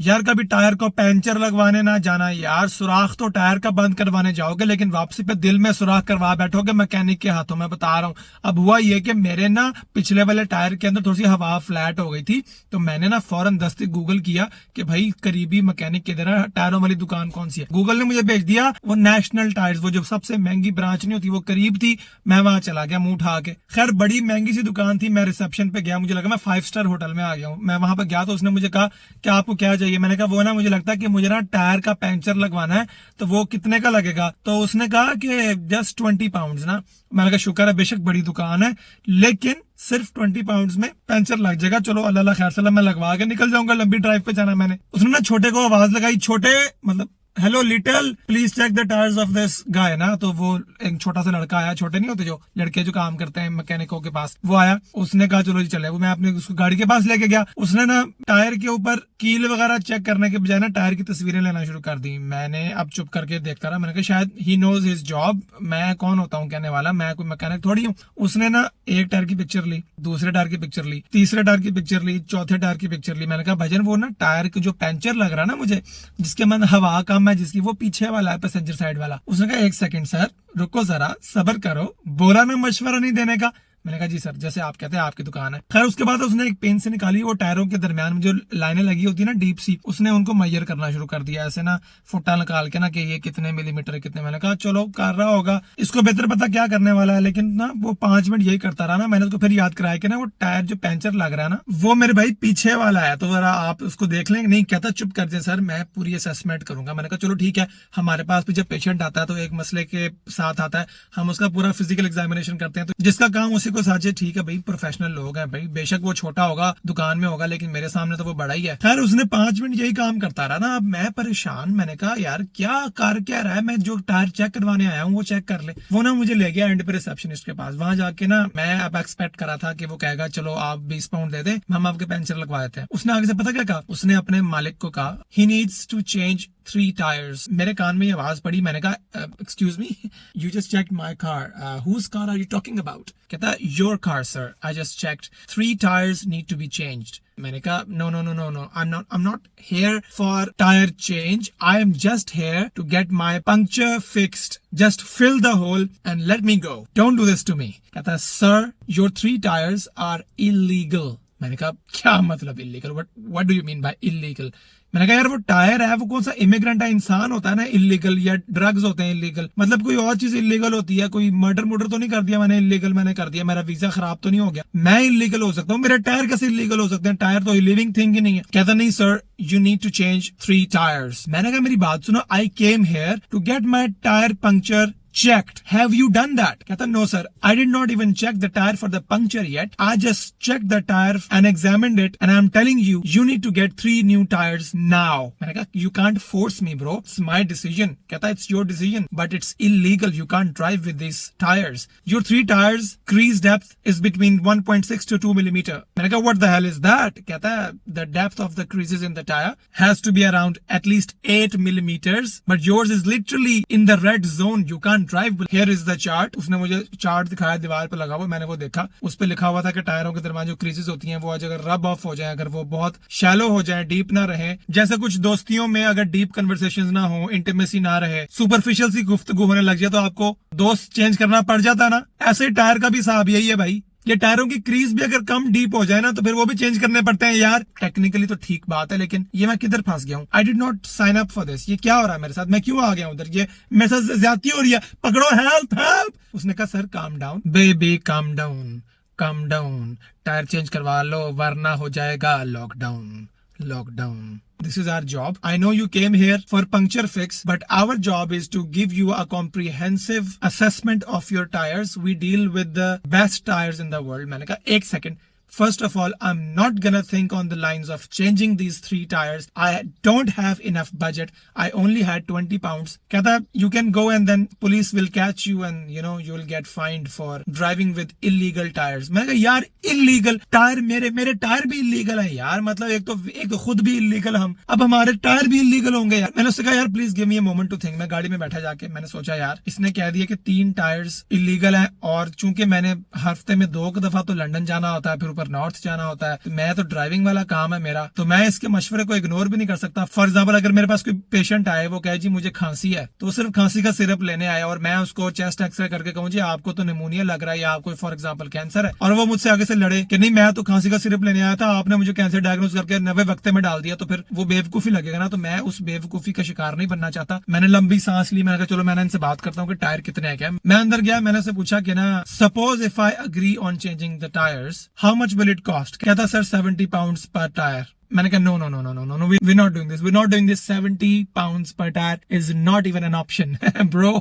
यार कभी टायर को पंचर लगवाने ना जाना यार, सुराख तो टायर का बंद करवाने जाओगे लेकिन वापसी पे दिल में सुराख करवा बैठोगे मैकेनिक के हाथों में, बता रहा हूँ। अब हुआ ये कि मेरे ना पिछले वाले टायर के अंदर थोड़ी सी हवा फ्लैट हो गई थी, तो मैंने ना फौरन दस्ती गूगल किया कि भाई करीबी मैकेनिक किधर है, टायरों वाली दुकान कौन सी है। गूगल ने मुझे भेज दिया वो नेशनल टायर्स, वो जो सबसे महंगी ब्रांच नहीं होती वो करीब थी। मैं वहां चला गया मुंह उठा के। खैर बड़ी महंगी सी दुकान थी, मैं रिसेप्शन पे गया, मुझे लगा मैं 5 स्टार होटल में आ गया हूँ। मैं वहां पर गया तो उसने मुझे कहा कि आपको क्या चाहिए। मैंने कहा वो ना मुझे लगता है कि मुझे ना टायर का पंचर लगवाना है, तो वो कितने का लगेगा। तो उसने कहा कि जस्ट 20 पाउंड ना। मैंने कहा शुक्र है, बेशक बड़ी दुकान है लेकिन सिर्फ 20 पाउंड में पंचर लग जाएगा। चलो अल्लाह खैर सलाम, मैं लगवा के निकल जाऊंगा, लंबी ड्राइव पे जाना मैंने। उसने ना छोटे को आवाज लगाई, छोटे मतलब hello little please check the tyres of this guy ना। तो वो एक छोटा सा लड़का आया, छोटे नहीं होते जो लड़के जो काम करते हैं मैकेनिकों के पास, वो आया। उसने कहा चलो जी चले। वो मैं अपने उसको गाड़ी के पास लेके गया। उसने ना टायर के ऊपर कील वगैरह चेक करने के बजाय ना टायर की तस्वीरें लेना शुरू कर दी। मैंने अब चुप करके देखता रहा। मैंने कहा शायद ही नोज हिज जॉब, मैं कौन होता हूँ कहने वाला, मैं कोई मैकेनिक थोड़ी हूँ। उसने ना एक टायर की पिक्चर ली, दूसरे टायर की पिक्चर ली, तीसरे टायर की पिक्चर ली, चौथे टायर की पिक्चर ली। मैंने कहा भजन वो ना टायर के जो पंचर लग रहा ना मुझे, जिसके मन हवा कम है जिसकी, वो पीछे वाला है पैसेंजर साइड वाला। उसने कहा एक सेकंड सर रुको जरा सब्र करो, बोला ना मशवरा नहीं देने का। मैंने कहा जी सर जैसे आप कहते हैं आपकी दुकान है। खैर उसके बाद उसने एक पेन से निकाली, वो टायरों के दरमियान में जो लाइनें लगी होती है ना डीप सी, उसने उनको मैयर करना शुरू कर दिया ऐसे ना फुट्टा निकाल के ना कि ये कितने मिलीमीटर कितने। मैंने कहा चलो कर रहा होगा, इसको बेहतर पता क्या करने वाला है। लेकिन ना वो 5 मिनट यही करता रहा ना। मैंने उसको फिर याद कराया कि ना वो टायर जो पंचर लग रहा है ना वो मेरे भाई पीछे वाला है, तो जरा आप उसको देख लेंगे। नहीं कहता चुप कर दे सर मैं पूरी असेसमेंट करूंगा। मैंने कहा चलो ठीक है, हमारे पास भी जब पेशेंट आता है तो एक मसले के साथ आता है, हम उसका पूरा फिजिकल एग्जामिनेशन करते हैं, तो जिसका काम उसी को साझे। ठीक है भाई प्रोफेशनल लोग हैं भाई, बेशक वो छोटा होगा दुकान में होगा लेकिन मेरे सामने तो वो बड़ा ही है। खैर उसने 5 मिनट यही काम करता रहा ना। अब मैं परेशान, मैंने कहा यार क्या कर क्या रहा है, मैं जो टायर चेक करवाने आया हूँ वो चेक कर ले। वो ना मुझे ले गया एंड पे रिसेप्शनिस्ट के पास। वहां जाके ना मैं अब एक्सपेक्ट करा था कि वो कहेगा चलो आप 20 पाउंड दे दे, हम आपके पंचर लगवा देते हैं। उसने आगे से पता क्या कहा, उसने अपने मालिक को कहा ही नीड्स टू चेंज 3 टायर्स। मेरे कान में ये आवाज पड़ी। मैंने कहा excuse me you just checked my car, whose car are you talking about. कहता your car sir, I just checked 3 tyres need to be changed. मैंने कहा no no no no no I am not here for tyre change, I am just here to get my puncture fixed, just fill the whole and let me go, don't do this to me. कहता sir your 3 tyres are illegal. मैंने कहा क्या मतलब illegal, what do you mean by illegal. मैंने कहा यार वो tyre है, वो कौन सा इमिग्रेंट है, इंसान होता है ना इलीगल, या ड्रग्स होते हैं इलीगल, मतलब कोई और चीज इलीगल होती है। कोई मर्डर तो नहीं कर दिया मैंने इलीगल, मैंने कर दिया, मेरा वीजा खराब तो नहीं हो गया, मैं इलीगल हो सकता हूँ, मेरे टायर कैसे इलीगल हो सकते हैं, टायर तो लिविंग थिंग ही नहीं है। कहता नहीं sir you need to change 3 tyres. मैंने कहा मेरी बात सुनो, I came here to get my tyre puncture checked. Have you done that? कहता no sir, I did not even check the tire for the puncture yet. I just checked the tire and examined it and I'm telling you, you need to get 3 new tires now. मैंने कहा you can't force me bro, it's my decision. कहता it's your decision but it's illegal, you can't drive with these tires. Your 3 tires crease depth is between 1.6 to 2 millimeter. मैंने कहा what the hell is that? कहता the depth of the creases in the tire has to be around at least 8 millimeters but yours is literally in the red zone, you can't drive. Here is the chart. उसने मुझे chart दिखाया दीवार पे लगा हुआ, मैंने वो देखा, उस पे लिखा हुआ था कि टायरों के दरमियान जो क्रीजेस होती हैं वो आज अगर रब ऑफ हो जाए, अगर वो बहुत शैलो हो जाए, डीप ना रहे, जैसे कुछ दोस्तियों में अगर डीप कन्वर्सेशंस ना हो, इंटीमेसी ना रहे, सुपरफिशियल सी गुफ्तगू होने लग जाए तो आपको दोस्त चेंज करना पड़ जाता ना। ऐसे टायर का भी हिसाब यही है भाई, ये टायरों की क्रीज भी अगर कम डीप हो जाए ना तो फिर वो भी चेंज करने पड़ते हैं यार। टेक्निकली तो ठीक बात है लेकिन ये मैं किधर फंस गया हूँ। I did not sign up for this, ये क्या हो रहा है मेरे साथ, मैं क्यों आ गया उधर, ये मेरे साथ ज्यादती हो रही है, पकड़ो हेल्प हेल्प। उसने कहा sir calm down baby, calm down calm down, tyre change करवा लो वरना हो जाएगा lockdown lockdown. This is our job. I know you came here for puncture fix, but our job is to give you a comprehensive assessment of your tires. We deal with the best tires in the world. मैंने कहा एक second. First of all, I'm not gonna think on the lines of changing these 3 tires. I don't have enough budget. I only had 20 pounds. कहता you can go and then police will catch you and you know you will get fined for driving with illegal tires. मैं कहा यार illegal tyre, मेरे tyre भी illegal है यार, मतलब एक तो खुद भी illegal हम, अब हमारे टायर भी illegal होंगे यार। मैंने उससे कहा यार please give me a moment to think. मैं गाड़ी में बैठा जाके मैंने सोचा यार इसने कह दिया कि 3 टायर्स illegal है और चूंकि मैंने हफ्ते में 2 दफा तो लंदन जाना होता है, फिर ऊपर पर नॉर्थ जाना होता है, तो मैं तो ड्राइविंग वाला काम है मेरा, तो मैं इसके मशवरे को इग्नोर भी नहीं कर सकता। फॉर एग्जाम्पल अगर मेरे पास कोई पेशेंट आए, वो कहे जी मुझे खांसी है, तो सिर्फ खांसी का सिरप लेने आया और मैं उसको चेस्ट एक्सरे करके कहूँ जी आपको तो निमोनिया लग रहा है या आपको फॉर एग्जाम्पल कैंसर है, और वो मुझसे आगे से लड़े कि नहीं मैं तो खांसी का सिरप लेने आया था, आपने मुझे कैंसर डायग्नोज करके 90 वक्त में डाल दिया, तो फिर वो बेवकूफी लगेगा ना। तो मैं उस बेवकूफी का शिकार नहीं बनना चाहता। मैंने लंबी सांस ली, मैंने कहा चलो मैंने इनसे बात करता हूँ कि टायर कितने हैं क्या। मैं अंदर गया, मैंने से पूछा कि ना suppose if I agree on changing the tyres how much will it cost. कहता सर 70 pounds पर टायर। मैंने कहा no no no no no no no we not doing this, we not doing this. 70 pounds per tyre is not even an option bro.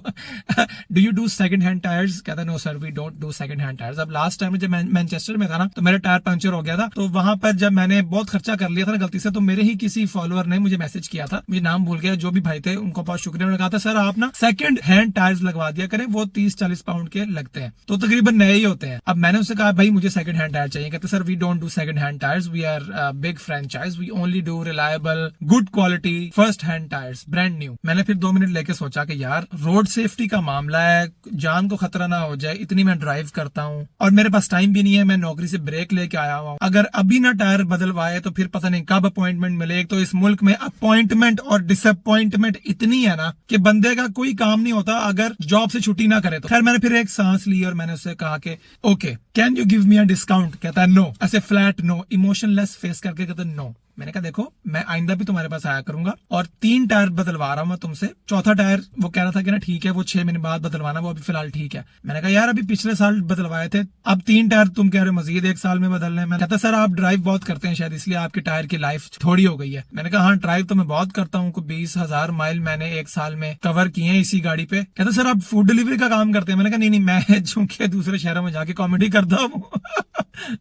Do you do second hand tyres? कहता no sir we don't do second hand tyres. अब last time जब मैं Manchester में था ना, तो मेरा tyre puncture हो गया था, तो वहां पर जब मैंने बहुत खर्चा कर लिया था ना गलती से, तो मेरे ही किसी फॉलोअर ने मुझे मैसेज किया था, मुझे नाम भूल गया, जो भी भाई थे उनको बहुत शुक्रिया। उन्होंने कहा था सर आप ना सेकंड हैंड टायर्स लगवा दिया करें, वो 30-40 पाउंड के लगते हैं, तो तकरीबन नए ही होते हैं। अब मैंने उससे कहा भाई मुझे सेकंड हैंड टायर चाहिए। कहते sir we don't do second hand tyres, we are big franchise, we only do reliable good quality first hand tyres brand new. मैंने फिर 2 मिनट लेके सोचा कि यार रोड सेफ्टी का मामला है, जान को खतरा ना हो जाए, इतनी मैं ड्राइव करता हूँ और मेरे पास टाइम भी नहीं है, मैं नौकरी से ब्रेक लेके आया हुआ हूँ। अगर अभी ना टायर बदलवाए तो फिर पता नहीं कब अपॉइंटमेंट मिले। एक तो इस मुल्क में अपॉइंटमेंट और डिसअपॉइंटमेंट इतनी है ना कि बंदे का कोई काम नहीं होता अगर जॉब से छुट्टी ना करे तो। खैर मैंने फिर एक सांस ली और मैंने उससे कहा कि okay can you give me a discount. कहता है नो, ऐसे फ्लैट नो, इमोशनलेस फेस करके कहता है नो। मैंने कहा देखो मैं आइंदा भी तुम्हारे पास आया करूंगा और 3 टायर बदलवा रहा हूं मैं तुमसे, चौथा टायर वो कह रहा था कि ना ठीक है वो 6 महीने बाद बदलवाना, वो अभी फिलहाल ठीक है। मैंने कहा यार अभी पिछले साल बदलवाए थे, अब 3 टायर तुम कह रहे हो मजीद 1 साल में बदलने में। कहता सर आप ड्राइव बहुत करते हैं शायद इसलिए आपके टायर की लाइफ थोड़ी हो गई है। मैंने कहा हाँ ड्राइव तो मैं बहुत करता हूँ, 20,000 माइल मैंने 1 साल में कवर किए हैं इसी गाड़ी पे। कहता सर आप फूड डिलीवरी का काम करते हैं? मैंने कहा नहीं मैं चूंकि दूसरे शहरों में जाके कॉमेडी करता हूँ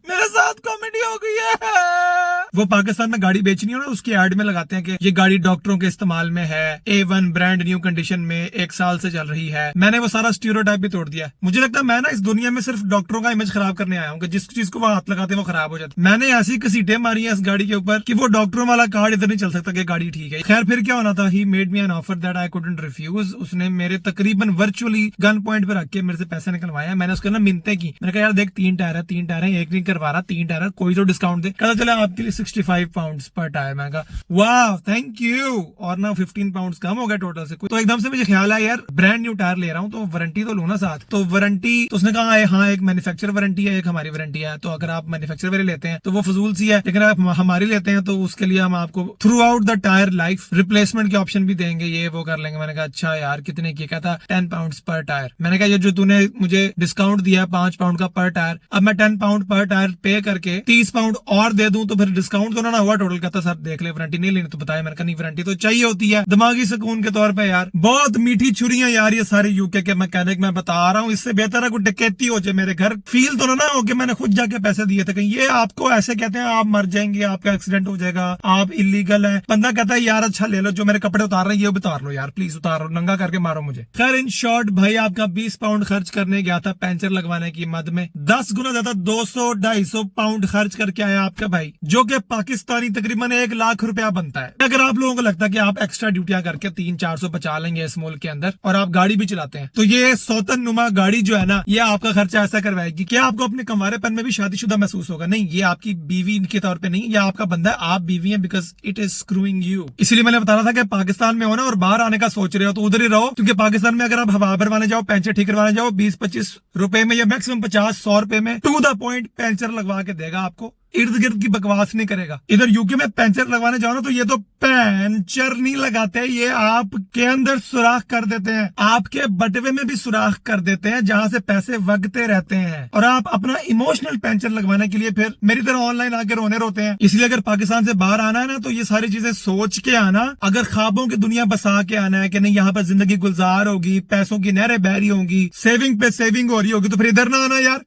मेरे साथ कॉमेडी हो गई है। वो पाकिस्तान में गाड़ी बेचनी हो ना, उसकी एड में लगाते हैं कि ये गाड़ी डॉक्टरों के इस्तेमाल में है, A1 ब्रांड न्यू कंडीशन में 1 साल से चल रही है। मैंने वो सारा स्टीरियोटाइप भी तोड़ दिया। मुझे लगता है मैं ना इस दुनिया में सिर्फ डॉक्टरों का इमेज खराब करने आया हूँ कि जिस चीज को वो हाथ लगाते हैं वो खराब हो जाती है। मैंने ऐसी घसीटे मारी है इस गाड़ी के ऊपर कि वो डॉक्टरों वाला कार्ड इधर नहीं चल सकता कि गाड़ी ठीक है। खैर फिर क्या होना था, he made me an offer that I couldn't refuse. उसने मेरे तकरीबन वर्चुअली गन पॉइंट पे रख के मेरे से पैसे निकलवाया। मैंने उसको ना मिन्नतें की, मैंने कहा यार देख 3 टायर है, 3 टायर है, एक नहीं करवा रहा, 3 टायर है, कोई तो डिस्काउंट दे। कहता चला आपके लिए 65 pounds पर टायर। मैंने कहा वाह थैंक यू, और ना 15 pounds कम हो गया टोटल से। तो एकदम से मुझे ख्याल आया यार ब्रांड न्यू टायर ले रहा हूँ तो वारंटी तो लूँ ना साथ। तो वारंटी तो उसने कहा हाँ एक मैन्युफैक्चर वारंटी है, एक हमारी वारंटी है, तो अगर आप मैन्युफैक्चर वाली लेते हैं तो वो फजूल सी है, लेकिन आप हमारी लेते हैं तो उसके लिए हम आपको through out the tyre life replacement के ऑप्शन भी देंगे, ये वो कर लेंगे। मैंने कहा अच्छा यार कितने की? कहता 10 pounds पर टायर। मैंने कहा ये जो तूने मुझे डिस्काउंट दिया 5 pound का पर टायर, अब मैं 10 pound पर टायर पे करके 30 pound और दे दूं तो फिर डिस्काउंट तो ना हुआ टोटल। कहता सर देख ले वारंटी नहीं लेनी तो बताया। मैंने कहा नहीं वारंटी तो चाहिए होती है दिमागी सुकून के तौर पे। यार बहुत मीठी छुरियां यार ये सारे यूके के मैकेनिक, मैं बता रहा हूँ इससे बेहतर है कोई डकैती हो जाए मेरे घर, फील तो ना हो कि मैंने खुद जाके पैसे दिए थे। कहीं ये आपको ऐसे कहते हैं आप मर जाएंगे, आपका एक्सीडेंट हो जाएगा, आप इलीगल है। बंदा कहता है यार अच्छा ले लो, जो मेरे कपड़े उतार रहे हैं ये भी उतार लो यार प्लीज, उतारो, नंगा करके मारो मुझे। खैर इन शॉर्ट भाई आपका 20 pound खर्च करने गया था पंचर लगवाने की मद में, 10 गुना ज्यादा 200-250 pound खर्च करके आया आपका भाई, जो कि पाकिस्तानी तकरीबन 1 लाख रुपया बनता है। अगर आप लोगों को लगता है कि आप एक्स्ट्रा ड्यूटियां करके 300-400 बचा लेंगे इस मुल्क के अंदर और आप गाड़ी भी चलाते हैं, तो ये सौतन नुमा गाड़ी जो है ना ये आपका खर्चा ऐसा करवाएगी कि आपको अपने कमारेपन में भी शादीशुदा महसूस होगा। नहीं ये आपकी बीवी के तौर पे नहीं, ये आपका बंदा है, आप बीवी हैं because it is screwing you. इसलिए मैंने बता रहा था कि पाकिस्तान में हो ना और बाहर आने का सोच रहे हो तो उधर ही रहो, क्योंकि पाकिस्तान में अगर आप हवा भरवाने जाओ, पंचर ठीक करवाने जाओ, 20-25 रुपए में या मैक्सिमम 50-100 रुपए में टू द पॉइंट पंचर लगवा के देगा आपको, इर्द गिर्द की बकवास नहीं करेगा। इधर यूके में पंचर लगवाने जाओ ना तो ये तो पंचर नहीं लगाते, ये आपके अंदर सुराख कर देते हैं, आपके बटवे में भी सुराख कर देते हैं जहां से पैसे वगते रहते हैं, और आप अपना इमोशनल पंचर लगवाने के लिए फिर मेरी तरह ऑनलाइन आके रोने रोते हैं। इसलिए अगर पाकिस्तान से बाहर आना है ना तो ये सारी चीजें सोच के आना, अगर ख्वाबों की दुनिया बसा के आना है कि नहीं यहाँ पर जिंदगी गुलजार होगी, पैसों की नहरें बह रही होंगी, सेविंग पे सेविंग हो रही होगी, तो फिर इधर ना आना यार।